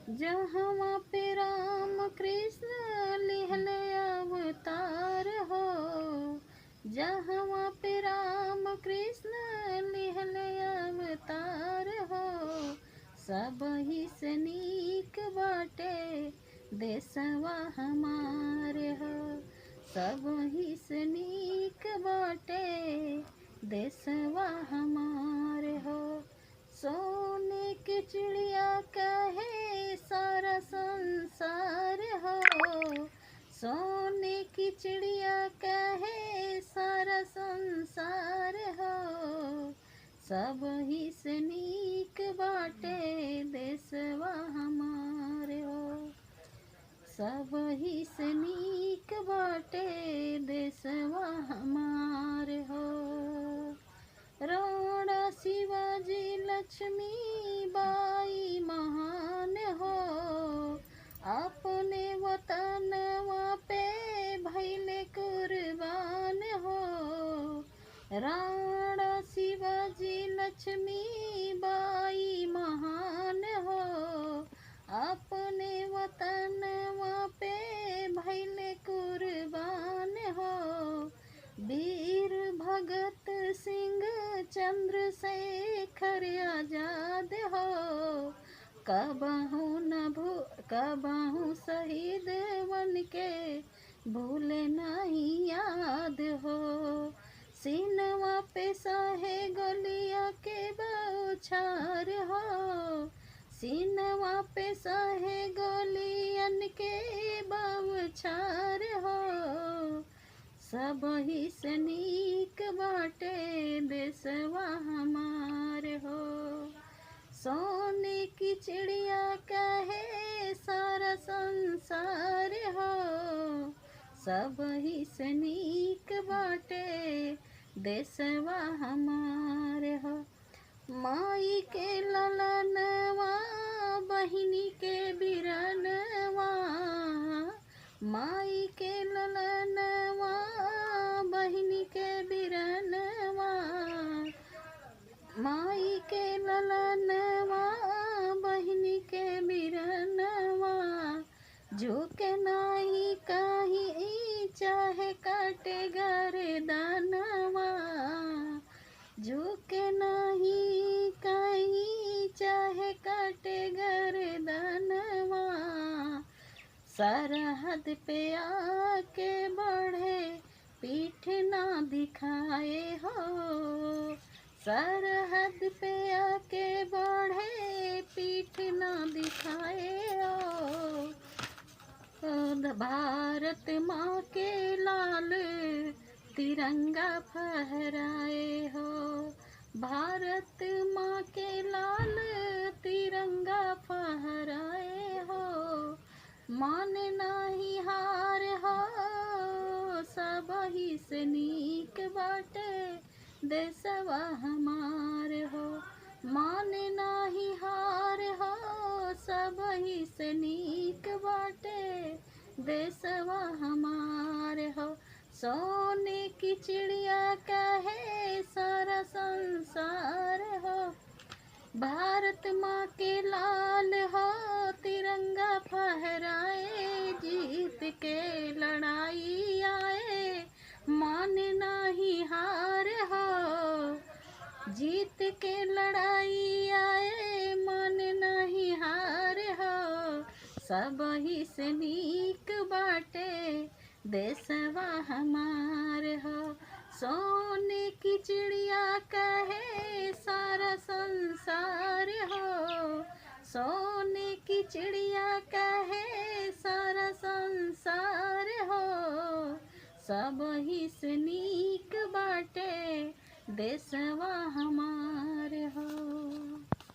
जहाँ पे राम कृष्ण लिहले अवतार हो, जहाँ पे राम कृष्ण लिहले अवतार हो, सब ही से नीक बाटे देशवा हमारे हो, सब ही से नीक बाटे देशवा हमारे हो। सोने की चिड़िया कहे सारा संसार हो, सोने की चिड़िया कहे सारा संसार हो, सब ही से नीक बाटे देशवा हमारे हो, सब ही से नीक बाटे देशवा हमारे हो। राणा शिवाजी लक्ष्मी बाई महान हो, अपने वतनवा पे भइले कुर्बान हो। राणा शिवाजी लक्ष्मी बाई महान हो, अपने वतनवा पे भइले कुर्बान हो। वीर भगत सिंह चंद्रशेखर आजाद हो, कबहू शहीद बन के भूले नहीं याद हो। सीनवा पे सहे गोलिया के बौछार हो, सीनवा पे सहे गोलियन के बौछार हो, सब ही से नीक बाटे देशवा हमारे हो। सोने की चिड़िया कहे सारा संसार हो, सब ही से नीक बाटे देशवा हमारे हो। माई के ललनवा बहिनी के बिरनवा, माई के ललनवा बहिनी के बिरनवा, माई के ललनवा बहिनी के बिरनवा, झुके नाही कहीं चाहे काटे गर्दनवा, झुके नहीं कहीं चाहे काटे गर्दनवा। सरहद पे आके बढ़े पीठ ना दिखाए हो, सरहद पे आके बढ़े पीठ ना दिखाए हो। भारत माँ के लाल तिरंगा फहराए हो, भारत माँ के लाल तिरंगा फहराए हो। मान नाही हार हो, सब ही से नीक बाटे देशवा हमारे हो। मान नाही हार हो, सब ही से नीक बाटे देशवा हमारे हो। सोने की चिड़िया कहे सारा संसार हो, भारत माँ के लाल हो तिरंगा फहराए, जीत के लड़ाई आए मान नाही हार हो, जीत के लड़ाई आए मान नाही हार हो, सब ही से नीक बाटे देशवा हमार हो। सोने की चिड़िया कहे सारा संसार हो, सोने की चिड़िया कहे सारा संसार हो, सब ही से नीक बाटे देशवा हमार हो।